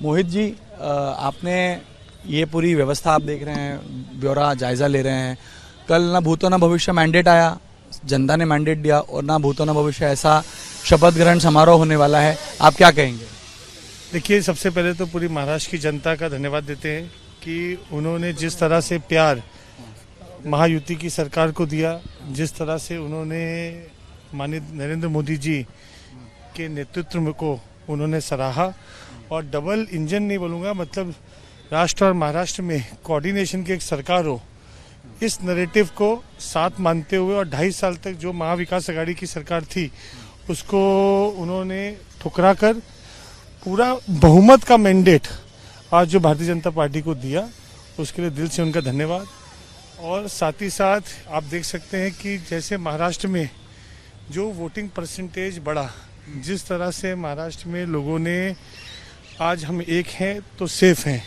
मोहित जी, आपने ये पूरी व्यवस्था आप देख रहे हैं, ब्यौरा जायज़ा ले रहे हैं। कल ना भूतो ना भविष्य मैंडेट आया, जनता ने मैंडेट दिया, और ना भूतो ना भविष्य ऐसा शपथ ग्रहण समारोह होने वाला है। आप क्या कहेंगे? देखिए, सबसे पहले तो पूरी महाराष्ट्र की जनता का धन्यवाद देते हैं कि उन्होंने जिस तरह से प्यार महायुति की सरकार को दिया, जिस तरह से उन्होंने माननीय नरेंद्र मोदी जी के नेतृत्व को उन्होंने सराहा। और डबल इंजन नहीं बोलूँगा, मतलब राष्ट्र और महाराष्ट्र में कोऑर्डिनेशन की एक सरकार हो, इस नैरेटिव को साथ मानते हुए और 2.5 साल तक जो महाविकास आघाड़ी की सरकार थी उसको उन्होंने ठुकरा कर पूरा बहुमत का मैंडेट आज जो भारतीय जनता पार्टी को दिया, उसके लिए दिल से उनका धन्यवाद। और साथ ही साथ आप देख सकते हैं कि जैसे महाराष्ट्र में जो वोटिंग परसेंटेज बढ़ा, जिस तरह से महाराष्ट्र में लोगों ने आज हम एक हैं तो सेफ हैं,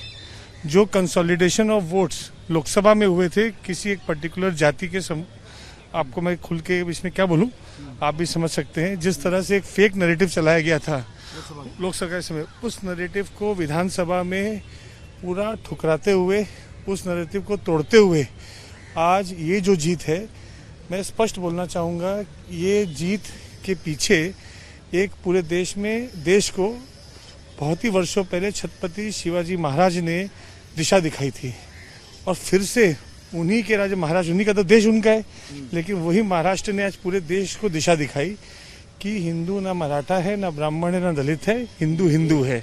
जो कंसोलिडेशन ऑफ वोट्स लोकसभा में हुए थे किसी एक पर्टिकुलर जाति के आपको मैं खुल के इसमें क्या बोलूं, आप भी समझ सकते हैं। जिस तरह से एक फेक नैरेटिव चलाया गया था लोकसभा के समय, उस नैरेटिव को विधानसभा में पूरा ठुकराते हुए, उस नैरेटिव को तोड़ते हुए आज ये जो जीत है, मैं स्पष्ट बोलना चाहूँगा, ये जीत के पीछे एक पूरे देश में देश को बहुत ही वर्षों पहले छत्रपति शिवाजी महाराज ने दिशा दिखाई थी। और फिर से उन्हीं के राजा महाराज, उन्हीं का तो देश उनका है, लेकिन वही महाराष्ट्र ने आज पूरे देश को दिशा दिखाई कि हिंदू ना मराठा है, ना ब्राह्मण है, ना दलित है, हिंदू हिंदू है,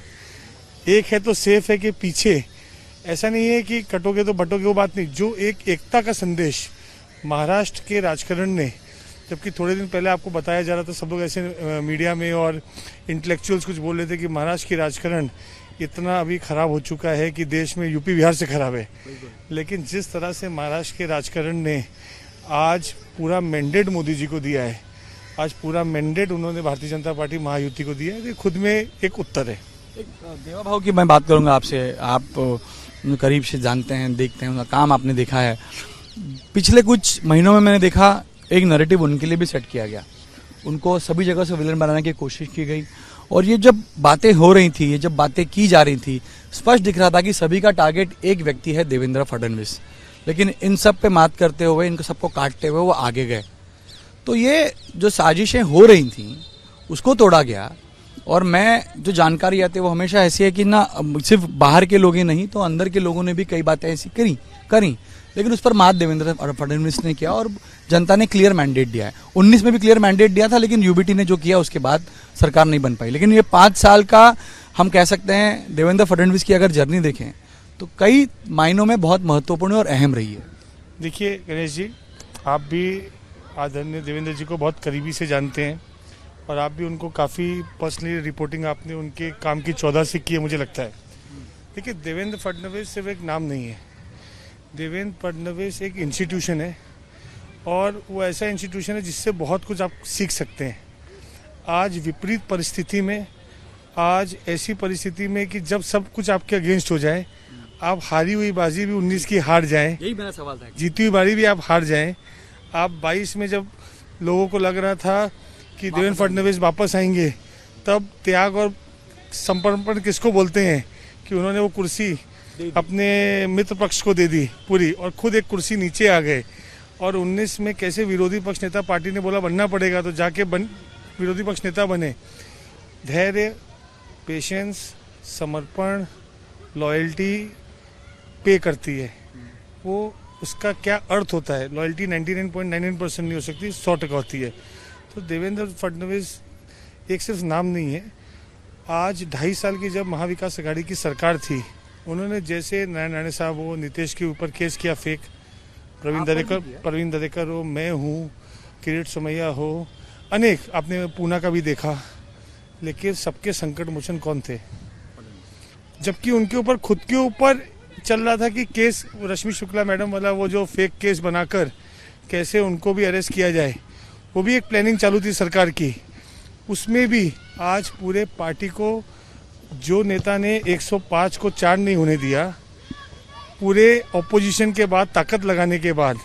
एक है तो सेफ है। के पीछे ऐसा नहीं है कि कटोगे तो बटोगे, वो बात नहीं। जो एक एकता का संदेश महाराष्ट्र के राजकारण ने, जबकि थोड़े दिन पहले आपको बताया जा रहा था, सब लोग ऐसे मीडिया में और इंटेलेक्चुअल्स कुछ बोल रहे थे कि महाराष्ट्र की राजकारण इतना अभी खराब हो चुका है कि देश में यूपी बिहार से खराब है। लेकिन जिस तरह से महाराष्ट्र के राजकारण ने आज पूरा मैंडेट मोदी जी को दिया है, आज पूरा मैंडेट उन्होंने भारतीय जनता पार्टी महायुति को दिया है, ये खुद में एक उत्तर है। देवा भाव की मैं बात करूंगा आपसे, आप करीब से जानते हैं, देखते हैं, उनका काम आपने देखा है। पिछले कुछ महीनों में मैंने देखा एक नैरेटिव उनके लिए भी सेट किया गया, उनको सभी जगह से विलन बनाने की कोशिश की गई। और ये जब बातें हो रही थी, ये जब बातें की जा रही थी, स्पष्ट दिख रहा था कि सभी का टारगेट एक व्यक्ति है, देवेंद्र फडणवीस। लेकिन इन सब पे मात करते हुए, इनको सबको काटते हुए वो आगे गए। तो ये जो साजिशें हो रही थी उसको तोड़ा गया। और मैं जो जानकारी आती है वो हमेशा ऐसी है कि ना सिर्फ बाहर के लोग ही नहीं, तो अंदर के लोगों ने भी कई बातें ऐसी करी, लेकिन उस पर मात देवेंद्र फडणवीस ने किया और जनता ने क्लियर मैंडेट दिया है। 19 में भी क्लियर मैंडेट दिया था, लेकिन यूबीटी ने जो किया उसके बाद सरकार नहीं बन पाई। लेकिन ये 5 साल का हम कह सकते हैं देवेंद्र फडणवीस की अगर जर्नी देखें तो कई मायनों में बहुत महत्वपूर्ण और अहम रही है। देखिए गणेश जी, आप भी आदरणीय देवेंद्र जी को बहुत करीबी से जानते हैं और आप भी उनको काफ़ी पर्सनली रिपोर्टिंग आपने उनके काम की 14 से की है, मुझे लगता है। देखिए, देवेंद्र फडणवीस सिर्फ एक नाम नहीं है, देवेंद्र फडणवीस एक इंस्टीट्यूशन है, और वो ऐसा इंस्टीट्यूशन है जिससे बहुत कुछ आप सीख सकते हैं। आज विपरीत परिस्थिति में, आज ऐसी परिस्थिति में कि जब सब कुछ आपके अगेंस्ट हो जाए, आप हारी हुई बाजी भी 19 की हार जाएं, यही मेरा सवाल था, जीती हुई बाजी भी आप हार जाएं। आप 22 में जब लोगों को लग रहा था कि देवेंद्र फडणवीस वापस आएंगे, तब त्याग और समर्पण किसको बोलते हैं कि उन्होंने वो कुर्सी अपने मित्र पक्ष को दे दी पूरी, और खुद एक कुर्सी नीचे आ गए। और 19 में कैसे विरोधी पक्ष नेता, पार्टी ने बोला बनना पड़ेगा तो जाके विरोधी पक्ष नेता बने। धैर्य, पेशेंस, समर्पण, लॉयल्टी पे करती है। वो उसका क्या अर्थ होता है, लॉयल्टी 99.99% नहीं हो सकती, 100% होती है। तो देवेंद्र फडणवीस एक सिर्फ नाम नहीं है। आज 2.5 साल की जब महाविकास आघाड़ी की सरकार थी, उन्होंने जैसे नारायण राणे साहब हो, नीतीश के ऊपर केस किया फेक, प्रवीण दरेकर हो, मैं हूँ, किरीट सोमैया हो, अनेक, आपने पूना का भी देखा, लेकिन सबके संकट मोचन कौन थे? जबकि उनके ऊपर खुद के ऊपर चल रहा था कि केस, रश्मि शुक्ला मैडम वाला वो जो फेक केस बनाकर कैसे उनको भी अरेस्ट किया जाए, वो भी एक प्लानिंग चालू थी सरकार की। उसमें भी आज पूरे पार्टी को, जो नेता ने 105 को 4 नहीं होने दिया, पूरे ऑपोजिशन के बाद, ताकत लगाने के बाद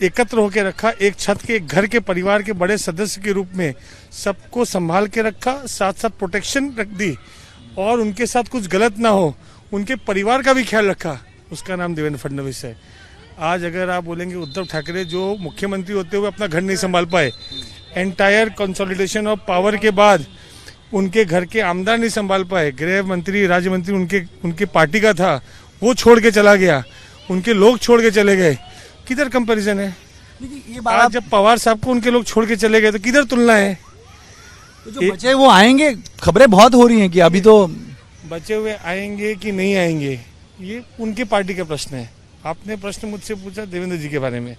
एकत्र होकर रखा, एक छत के, एक घर के परिवार के बड़े सदस्य के रूप में सबको संभाल के रखा, साथ साथ प्रोटेक्शन रख दी। और उनके साथ कुछ गलत ना हो, उनके परिवार का भी ख्याल रखा, उसका नाम देवेंद्र फडणवीस है। आज अगर आप बोलेंगे उद्धव ठाकरे जो मुख्यमंत्री होते हुए अपना घर नहीं संभाल पाए, एंटायर कंसोलिडेशन ऑफ पावर के बाद उनके घर के आमदार नहीं संभाल पाए, गृह मंत्री राज्य मंत्री उनके पार्टी का था, वो छोड़ के चला गया, उनके लोग छोड़ के चले गए, किधर कंपैरिजन है? ये आज जब पवार साहब को उनके लोग छोड़ के चले गए तो किधर तुलना है? तो जो बचे वो आएंगे, खबरें बहुत हो रही हैं कि अभी तो बचे हुए आएंगे कि नहीं आएंगे, ये उनके पार्टी का प्रश्न है। आपने प्रश्न मुझसे पूछा देवेंद्र जी के बारे में,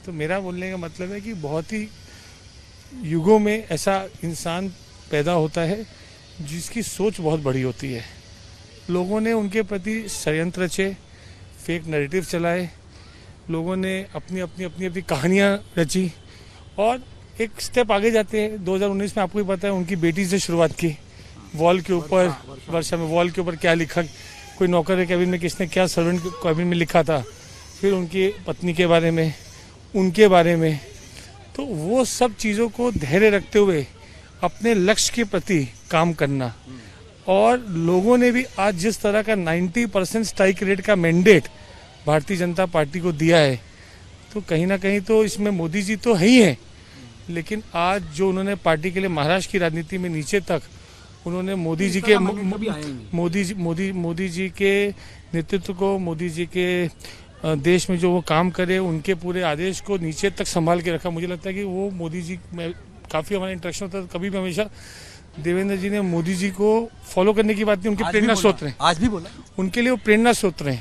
तो मेरा बोलने का मतलब है कि बहुत ही युगों में ऐसा इंसान पैदा होता है जिसकी सोच बहुत बड़ी होती है। लोगों ने उनके प्रति षड्यंत्र रचे, फेक नैरेटिव चलाए, लोगों ने अपनी कहानियाँ रची और एक स्टेप आगे जाते हैं। 2019 में आपको भी पता है उनकी बेटी से शुरुआत की, वॉल के ऊपर, वर्षा में वॉल के ऊपर क्या लिखा, कोई नौकर कैबिन में किसने क्या सर्वेंट कैबिन में लिखा था, फिर उनकी पत्नी के बारे में, उनके बारे में। तो वो सब चीज़ों को धैर्य रखते हुए अपने लक्ष्य के प्रति काम करना, और लोगों ने भी आज जिस तरह का 90% स्ट्राइक रेट का मैंडेट भारतीय जनता पार्टी को दिया है, तो कहीं ना कहीं तो इसमें मोदी जी तो है ही है, लेकिन आज जो उन्होंने पार्टी के लिए महाराष्ट्र की राजनीति में नीचे तक उन्होंने मोदी जी के नेतृत्व को, मोदी जी के देश में जो वो काम करे, उनके पूरे आदेश को नीचे तक संभाल के रखा। मुझे लगता है कि वो मोदी जी में काफ़ी हमारा इंटरेक्शन होता है, कभी भी हमेशा देवेंद्र जी ने मोदी जी को फॉलो करने की बात नहीं, उनके प्रेरणा स्रोत रहे, आज भी बोला, उनके लिए वो प्रेरणा स्रोत रहे।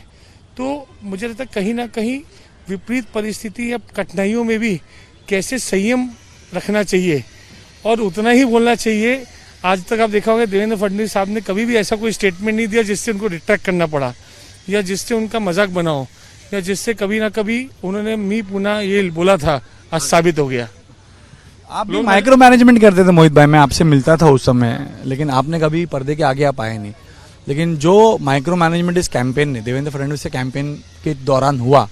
तो मुझे लगता है कहीं ना कहीं विपरीत परिस्थिति या कठिनाइयों में भी कैसे संयम रखना चाहिए और उतना ही बोलना चाहिए। आज तक आप देखा होगा देवेंद्र फडणवीस साहब ने कभी भी ऐसा कोई स्टेटमेंट नहीं दिया जिससे उनको रिट्रैक्ट करना पड़ा या जिससे उनका मजाक बना हो या जिससे कभी ना कभी उन्होंने मी पुनः ये बोला था, आज साबित हो गया। आप भी माइक्रो मैनेजमेंट करते थे मोहित भाई, मैं आपसे मिलता था उस समय, लेकिन आपने कभी पर्दे के आगे आप आए नहीं। लेकिन जो माइक्रो मैनेजमेंट इस कैंपेन ने देवेंद्र फडणवीस से कैंपेन के दौरान हुआ,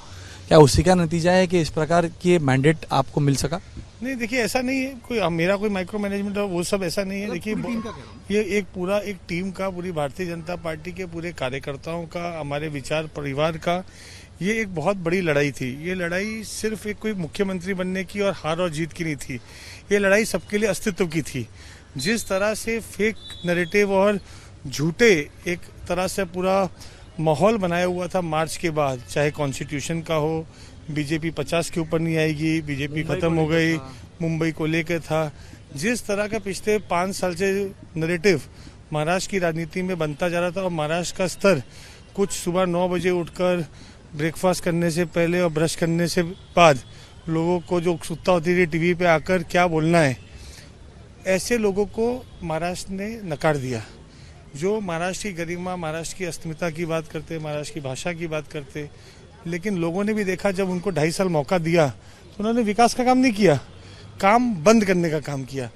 क्या उसी का नतीजा है कि इस प्रकार के मैंडेट आपको मिल सका? नहीं, देखिए ऐसा नहीं है, कोई मेरा कोई माइक्रो मैनेजमेंट वो सब ऐसा नहीं है। देखिए ये एक टीम का, पूरी भारतीय जनता पार्टी के पूरे कार्यकर्ताओं का, हमारे विचार परिवार का, ये एक बहुत बड़ी लड़ाई थी। ये लड़ाई सिर्फ एक कोई मुख्यमंत्री बनने की और हार और जीत की नहीं थी, ये लड़ाई सबके लिए अस्तित्व की थी। जिस तरह से फेक नैरेटिव और झूठे एक तरह से पूरा माहौल बनाया हुआ था मार्च के बाद, चाहे कॉन्स्टिट्यूशन का हो, बीजेपी 50 के ऊपर नहीं आएगी, बीजेपी खत्म हो गई, मुंबई को लेकर था, जिस तरह का पिछले 5 साल से नैरेटिव महाराष्ट्र की राजनीति में बनता जा रहा था, और महाराष्ट्र का स्तर कुछ सुबह 9 बजे उठकर ब्रेकफास्ट करने से पहले और ब्रश करने से बाद लोगों को जो उत्सुकता होती थी टीवी पे आकर क्या बोलना है, ऐसे लोगों को महाराष्ट्र ने नकार दिया। जो महाराष्ट्र की गरिमा, महाराष्ट्र की अस्मिता की बात करते, महाराष्ट्र की भाषा की बात करते, लेकिन लोगों ने भी देखा जब उनको 2.5 साल मौका दिया तो उन्होंने विकास का काम नहीं किया, काम बंद करने का काम किया।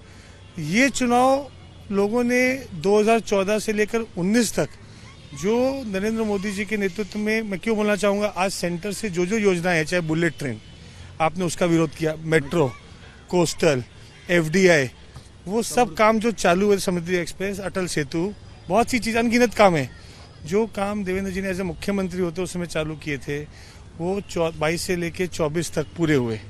ये चुनाव लोगों ने 2014 से लेकर 19 तक जो नरेंद्र मोदी जी के नेतृत्व में, मैं क्यों बोलना चाहूँगा, आज सेंटर से जो योजनाएं हैं, चाहे बुलेट ट्रेन आपने उसका विरोध किया, मेट्रो, कोस्टल, FDI, वो सब काम जो चालू हुए, समुद्री एक्सप्रेस, अटल सेतु, बहुत सी चीज़, अनगिनत काम है। जो काम देवेंद्र जी ने एज ए मुख्यमंत्री होते उस समय चालू किए थे, वो 22 से लेके 24 तक पूरे हुए।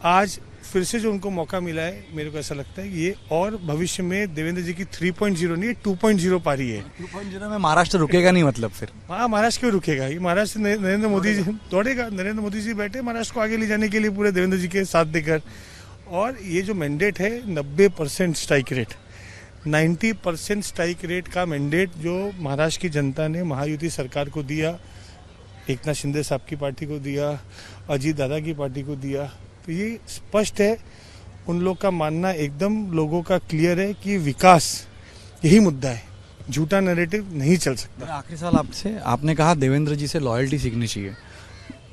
आज फिर से जो उनको मौका मिला है, मेरे को ऐसा लगता है ये और भविष्य में देवेंद्र जी की 3.0 नहीं, 2.0 पारी है। 2.0 में महाराष्ट्र रुकेगा नहीं, मतलब फिर हाँ, महाराष्ट्र क्यों रुकेगा? ये महाराष्ट्र नरेंद्र मोदी जी दौड़ेगा, नरेंद्र मोदी जी बैठे महाराष्ट्र को आगे ले जाने के लिए पूरे देवेंद्र जी के साथ देकर। और ये जो मैंडेट है 90% स्ट्राइक रेट, 90% स्ट्राइक रेट का मैंडेट जो महाराष्ट्र की जनता ने महायुति सरकार को दिया, एकनाथ शिंदे साहब की पार्टी को दिया, अजीत दादा की पार्टी को दिया, तो ये स्पष्ट है, उन लोग का मानना एकदम लोगों का क्लियर है कि विकास यही मुद्दा है, झूठा नैरेटिव नहीं चल सकता। आखिरी सवाल आपसे, आपने कहा देवेंद्र जी से लॉयल्टी सीखनी चाहिए,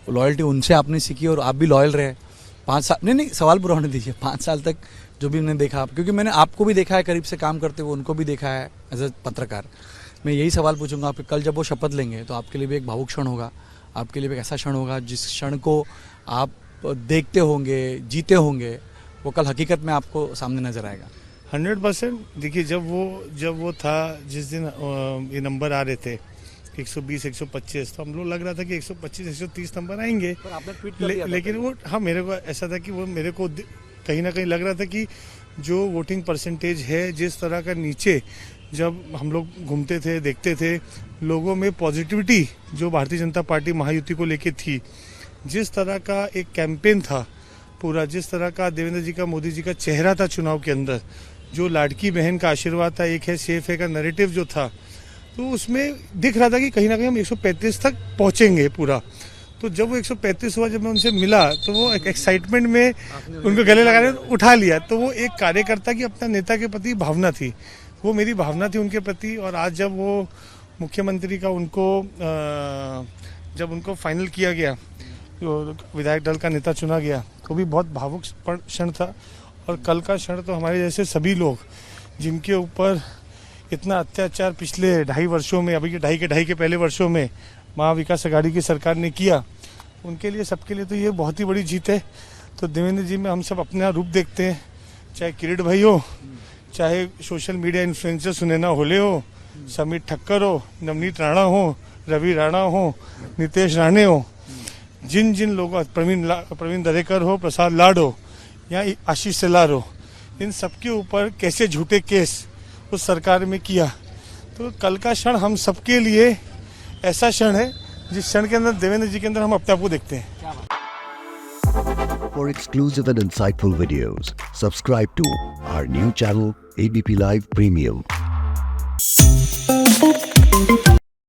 लॉयल्टी उनसे आपने सीखी और आप भी लॉयल रहे 5 साल। नहीं, सवाल पूरा होने दीजिए। 5 साल तक जो भी मैंने देखा, क्योंकि मैंने आपको भी देखा है करीब से काम करते हुए, उनको भी देखा है एज ए पत्रकार। मैं यही सवाल पूछूंगा आपके, कल जब वो शपथ लेंगे तो आपके लिए भी एक भावुक क्षण होगा, आपके लिए भी एक ऐसा क्षण होगा जिस क्षण को आप देखते होंगे, जीते होंगे, वो कल हकीकत में आपको सामने नजर आएगा। 100%। देखिए जब वो था जिस दिन ये नंबर आ रहे थे 120 125, तो हम लोग लग रहा था कि 125 130 नंबर आएंगे। पर आपने ट्वीट कर दिया था लेकिन वो हाँ, मेरे को ऐसा था कि वो मेरे को कहीं ना कहीं लग रहा था कि जो वोटिंग परसेंटेज है जिस तरह का नीचे जब हम लोग घूमते थे देखते थे लोगों में पॉजिटिविटी जो भारतीय जनता पार्टी महायुति को लेके थी, जिस तरह का एक कैंपेन था पूरा, जिस तरह का देवेंद्र जी का मोदी जी का चेहरा था चुनाव के अंदर, जो लाडकी बहन का आशीर्वाद था, एक है सेफ है का नैरेटिव जो था, तो उसमें दिख रहा था कि कहीं ना कहीं हम 135 तक पहुंचेंगे पूरा। तो जब वो 135 हुआ, जब मैं उनसे मिला तो वो एक एक्साइटमेंट में उनको गले लगाने उठा लिया। तो वो एक कार्यकर्ता की अपना नेता के प्रति भावना थी, वो मेरी भावना थी उनके प्रति। और आज जब वो मुख्यमंत्री का जब उनको फाइनल किया गया, जो विधायक दल का नेता चुना गया, तो भी बहुत भावुक क्षण था। और कल का क्षण तो हमारे जैसे सभी लोग जिनके ऊपर इतना अत्याचार पिछले 2.5 वर्षों में, अभी के 2.5 के पहले वर्षों में महाविकास अघाड़ी की सरकार ने किया, उनके लिए सबके लिए तो ये बहुत ही बड़ी जीत है। तो देवेंद्र जी में हम सब अपना रूप देखते हैं, चाहे किरीट भाई हो, चाहे सोशल मीडिया इन्फ्लुएंसर सुनैना होले हो, समीर ठक्कर हो, नवनीत राणा हो, रवि राणा हो, नितेश राणे हो, जिन जिन लोगों, प्रवीण दरेकर हो, प्रसाद लाड हो या आशीष सेलार हो, इन सबके ऊपर कैसे झूठे केस उस सरकार में किया। तो कल का क्षण हम सबके लिए ऐसा क्षण है जिस क्षण के अंदर देवेंद्र जी के अंदर हम अपने आप को देखते हैं। For exclusive and insightful videos, subscribe to our new channel ABP Live Premium.